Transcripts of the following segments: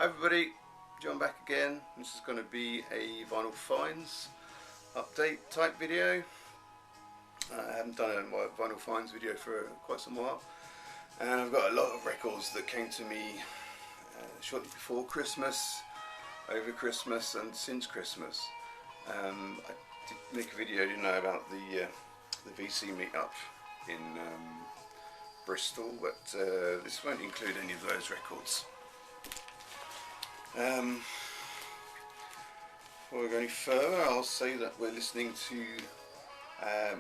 Hi everybody, John back again. This is going to be a vinyl finds update type video. I haven't done a vinyl finds video for quite some while, and I've got a lot of records that came to me shortly before Christmas, over Christmas and since Christmas. I did make a video, didn't I, about the VC meetup in Bristol, but this won't include any of those records. Before we go any further, I'll say that we're listening to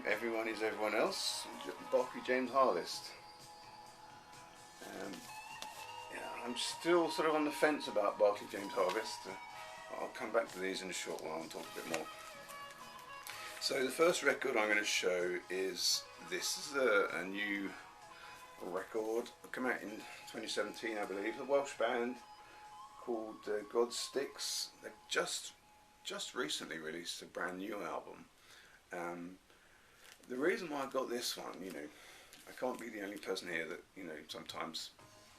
Everyone Is Everyone Else, Barclay James Harvest. Yeah, I'm still sort of on the fence about Barclay James Harvest. I'll come back to these in a short while and talk a bit more. So the first record I'm going to show is this. This is a new record. It came out in 2017, I believe. A Welsh band called Godsticks. They've just recently released a brand new album. The reason why I got this one, you know, I can't be the only person here that, you know, sometimes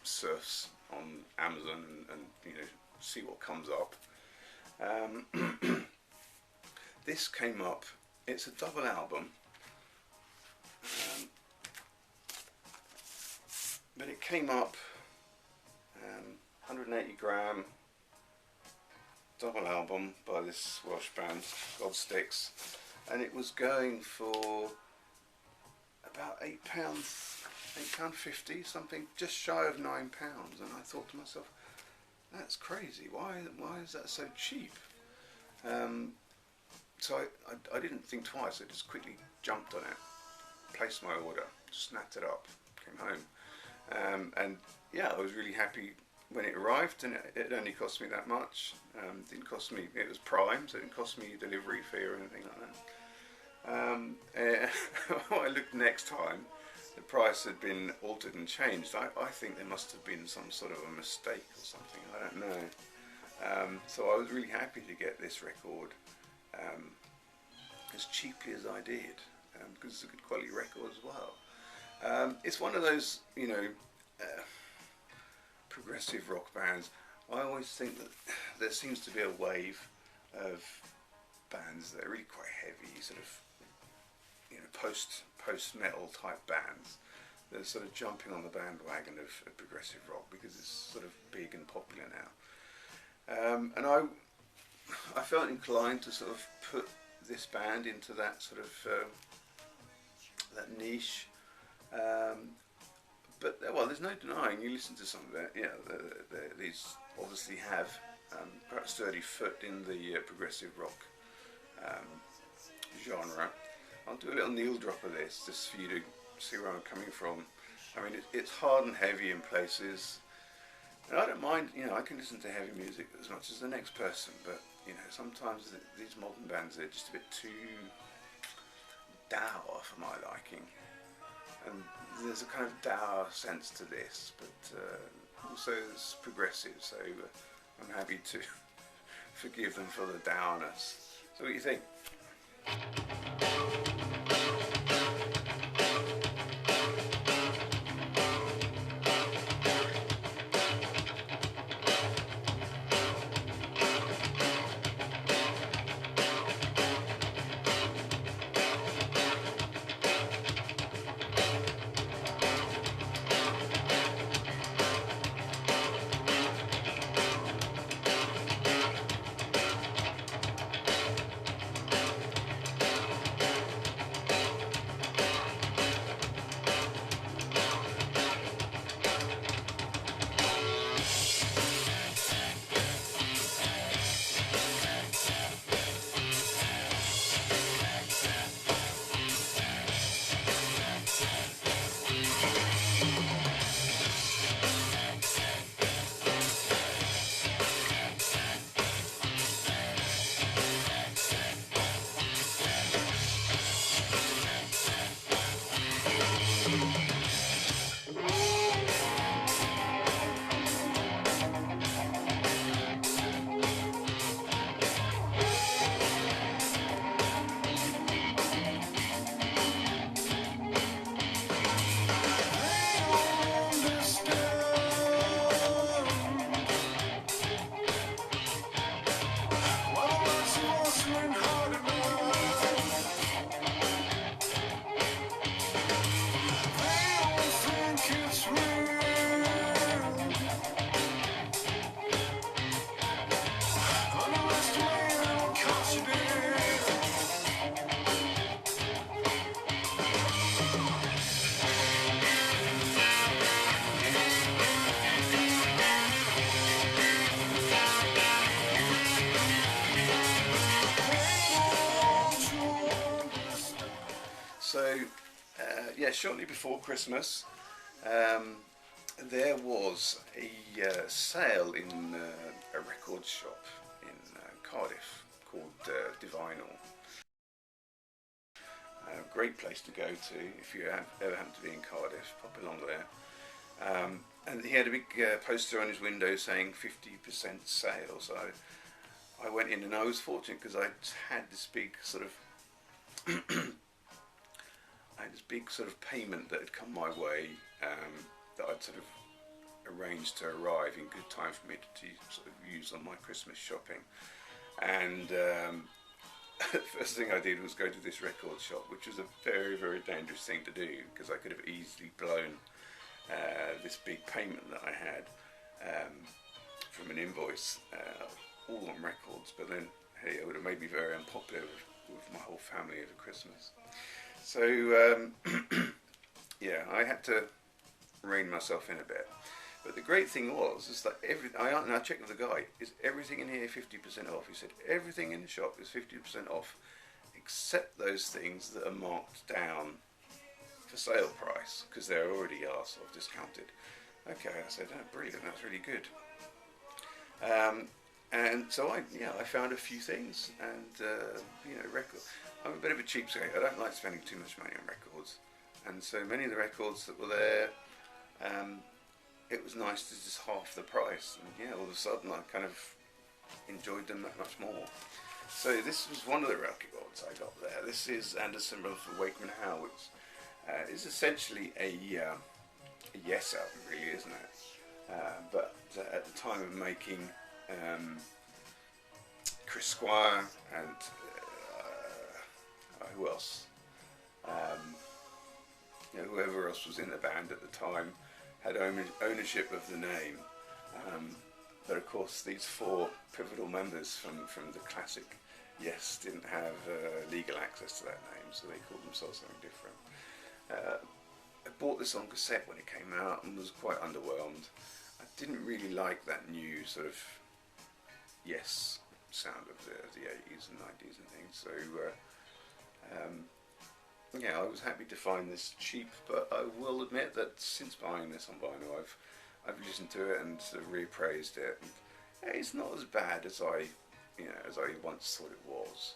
surfs on Amazon and you know, see what comes up. This came up. It's a double album, but it came up 180 gram double album by this Welsh band, Godsticks, and it was going for about £8, £8.50, something just shy of £9, and I thought to myself, that's crazy. Why is that so cheap? So I didn't think twice. I just quickly jumped on it, placed my order, snapped it up, came home, and yeah, I was really happy when it arrived, and it only cost me that much. Didn't cost me, it was Prime, so it didn't cost me delivery fee or anything like that. When I looked next time, the price had been altered and changed. I think there must have been some sort of a mistake or something, I don't know. So I was really happy to get this record as cheaply as I did, because it's a good quality record as well. It's one of those, you know, progressive rock bands. I always think that there seems to be a wave of bands that are really quite heavy, sort of, you know, post metal type bands. They're sort of jumping on the bandwagon of progressive rock because it's sort of big and popular now. And I felt inclined to sort of put this band into that sort of that niche. But well, there's no denying. You listen to some of it. Yeah, these obviously have quite a sturdy foot in the progressive rock genre. I'll do a little needle drop of this just for you to see where I'm coming from. I mean, it's hard and heavy in places, and I don't mind. You know, I can listen to heavy music as much as the next person, but you know, sometimes these modern bands are just a bit too dour for my liking. And there's a kind of dour sense to this, but also it's progressive, so I'm happy to forgive them for the dourness. So what do you think? yeah, shortly before Christmas, there was a sale in a record shop in Cardiff called Divinal. A great place to go to if you ever happen to be in Cardiff. Pop along there. And he had a big poster on his window saying 50% sale. So I went in, and I was fortunate because I had this big sort of payment that had come my way, that I'd sort of arranged to arrive in good time for me to sort of use on my Christmas shopping. And the first thing I did was go to this record shop, which was a very, very dangerous thing to do, because I could have easily blown this big payment that I had from an invoice, all on records. But then, hey, it would have made me very unpopular with my whole family over Christmas. So yeah, I had to rein myself in a bit. But the great thing is that I checked with the guy, is everything in here 50% off? He said everything in the shop is 50% off, except those things that are marked down for sale price, because they're already sort of discounted. Okay, I said, oh, brilliant, that's really good. And so I found a few things, and record. I'm a bit of a cheapskate. I don't like spending too much money on records, and so many of the records that were there, it was nice to just half the price, and all of a sudden I kind of enjoyed them that much more. So this was one of the records I got there. This is Anderson Brothers for Wakeman Howe, which is essentially a Yes album, really, isn't it? But at the time of making Chris Squire and who else? Whoever else was in the band at the time had ownership of the name. But of course, these four pivotal members from the classic Yes didn't have legal access to that name, so they called themselves something different. I bought this on cassette when it came out and was quite underwhelmed. I didn't really like that new sort of Yes sound of the 80s and 90s and things. So I was happy to find this cheap, but I will admit that since buying this on vinyl, I've listened to it and sort of reappraised it. And it's not as bad as I once thought it was.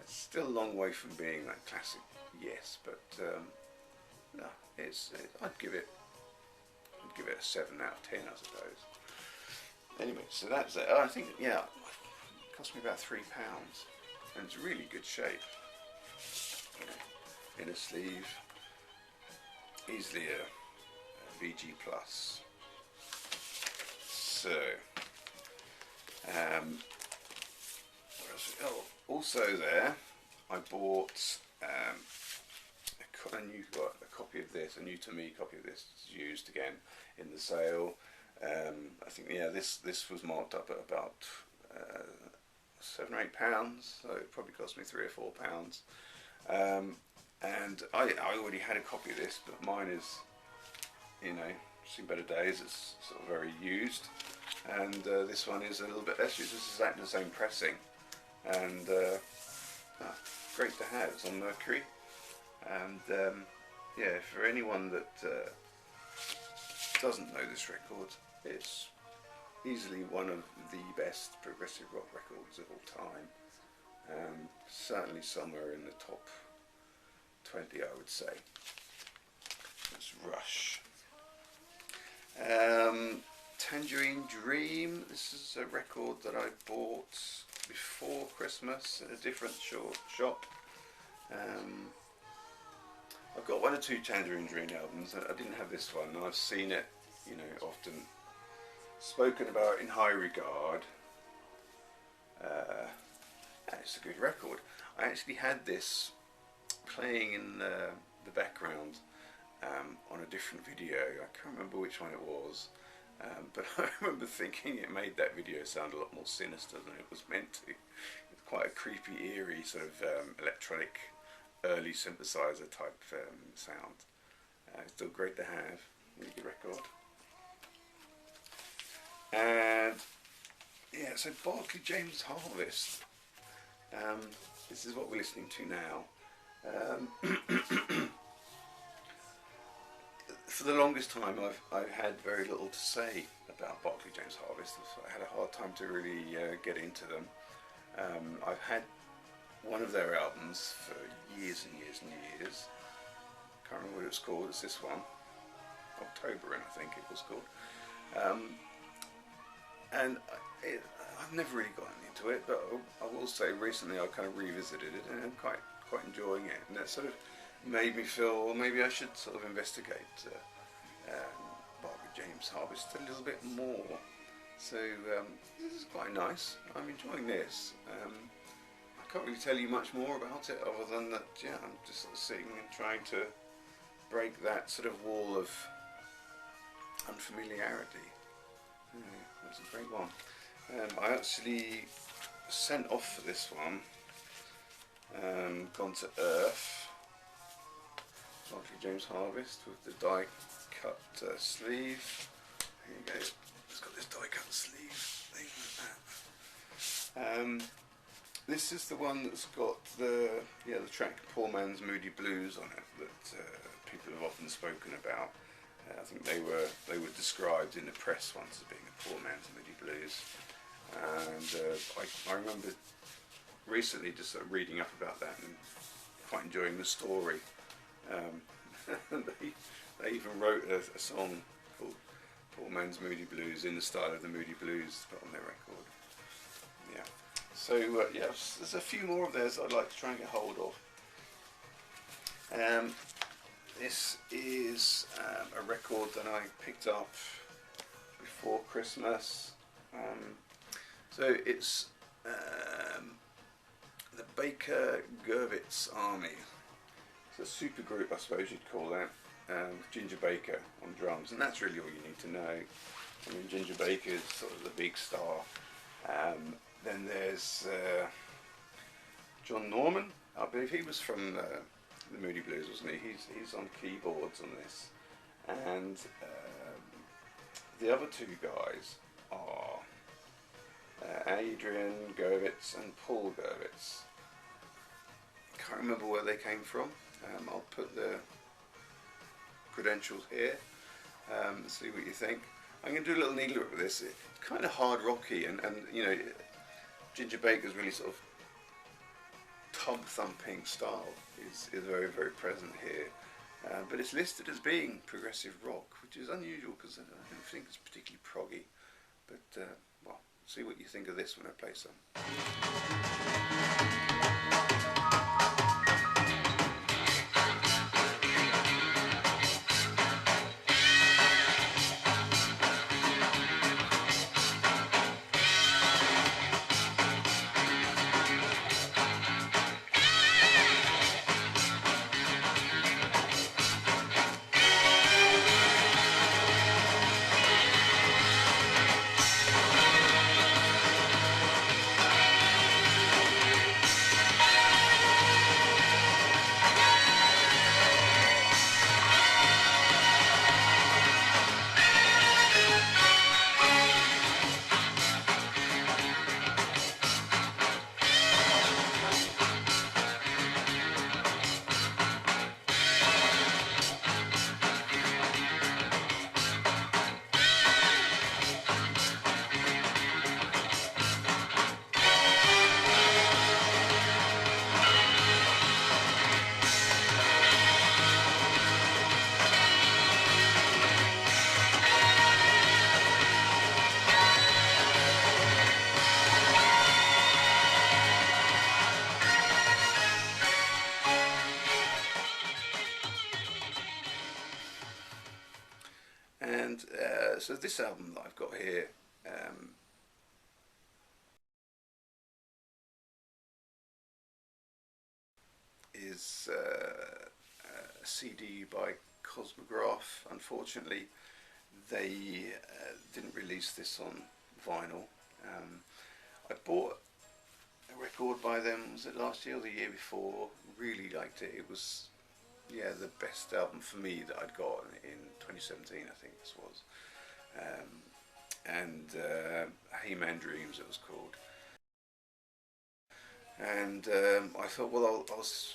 It's still a long way from being that classic Yes, but no, I'd give it a 7 out of 10, I suppose. Anyway, so that's it. I think it cost me about £3, and it's really good shape. Inner sleeve, easily a VG plus. So, what else? Oh, also there, I bought a copy of this, a new to me copy of this, used again in the sale. I think this was marked up at about £7 or £8, so it probably cost me £3 or £4. And I already had a copy of this, but mine is, seen better days. It's sort of very used, and this one is a little bit less used. This is exactly the same pressing, and great to have. It's on Mercury, and for anyone that doesn't know this record, it's easily one of the best progressive rock records of all time. Certainly somewhere in the top 20, I would say. Let's Rush. Tangerine Dream. This is a record that I bought before Christmas at a different shop. I've got 1 or 2 Tangerine Dream albums. I didn't have this one, and I've seen it, often spoken about in high regard. It's a good record. I actually had this playing in the background on a different video. I can't remember which one it was, but I remember thinking it made that video sound a lot more sinister than it was meant to. It's quite a creepy, eerie sort of electronic, early synthesizer type sound. It's still great to have. Really good record. And so Barclay James Harvest. This is what we're listening to now. For the longest time I've had very little to say about Barclay James Harvest, so I had a hard time to really get into them. I've had one of their albums for years and years and years. Can't remember what it was called. It's this one, October, I think it was called. And I've never really gotten into it, but I will say recently I kind of revisited it and I'm quite enjoying it, and that sort of made me feel, well, maybe I should sort of investigate Barclay James Harvest a little bit more. So this is quite nice. I'm enjoying this. I can't really tell you much more about it other than that, yeah, I'm just sort of sitting and trying to break that sort of wall of unfamiliarity. That's a great one. I actually sent off for this one, Gone to Earth, Barclay James Harvest, with the die cut sleeve. Here you go, it's got this die cut sleeve thing like that. This is the one that's got the track Poor Man's Moody Blues on it that people have often spoken about. I think they were described in the press once as being a poor man's Moody Blues, and I remember recently just sort of reading up about that and quite enjoying the story. They even wrote a song called Poor Man's Moody Blues in the style of the Moody Blues put on their record. Yeah. So yeah, there's a few more of theirs I'd like to try and get hold of. This is a record that I picked up before Christmas. So it's the Baker Gurvitz Army. It's a super group, I suppose you'd call that, with Ginger Baker on drums, and that's really all you need to know. I mean, Ginger Baker is sort of the big star. Then there's John Norman. I believe he was from the Moody Blues, wasn't he? He's on keyboards on this, and the other two guys are Adrian Gurvitz and Paul Gurvitz. Can't remember where they came from. I'll put the credentials here. See what you think. I'm going to do a little needle with this. It's kind of hard rocky, and you know, Ginger Baker's really sort of tom thumping style is very, very present here, but it's listed as being progressive rock, which is unusual because I don't think it's particularly proggy. But well, see what you think of this when I play some. And so this album that I've got here is a CD by Kozma Graph. Unfortunately, they didn't release this on vinyl. I bought a record by them, was it last year or the year before? Really liked it. It was, yeah, the best album for me that I'd got in 2017, I think this was. And Hey Man Dreams it was called. And I thought, well, I'll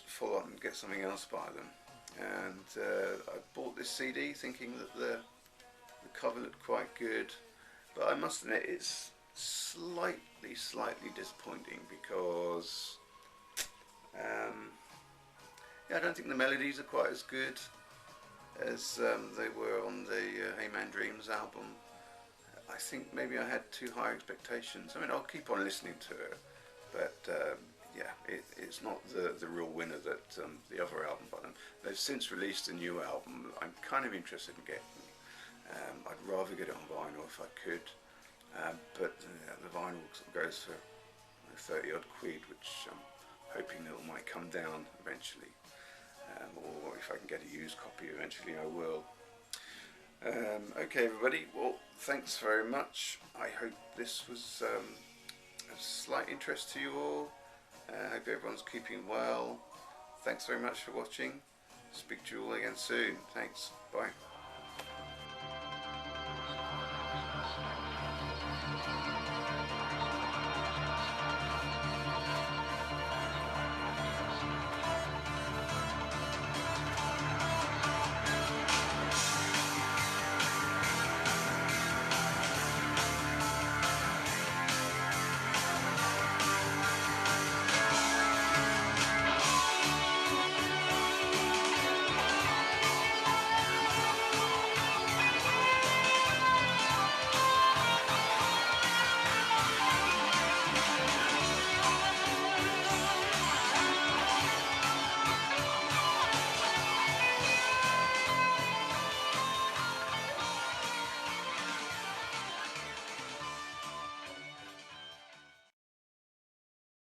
follow up and get something else by them. and I bought this CD thinking that the cover looked quite good, but I must admit it's slightly disappointing because yeah, I don't think the melodies are quite as good as they were on the Hey Man Dreams album. I think maybe I had too high expectations. I mean, I'll keep on listening to it, but yeah, it's not the real winner that the other album. But they've since released a new album I'm kind of interested in getting. I'd rather get it on vinyl if I could, but the vinyl sort of goes for 30 odd quid, which I'm hoping that it might come down eventually, or if I can get a used copy eventually I will. Okay everybody, well thanks very much. I hope this was a slight interest to you all. I hope everyone's keeping well. Thanks very much for watching. Speak to you all again soon. Thanks. Bye.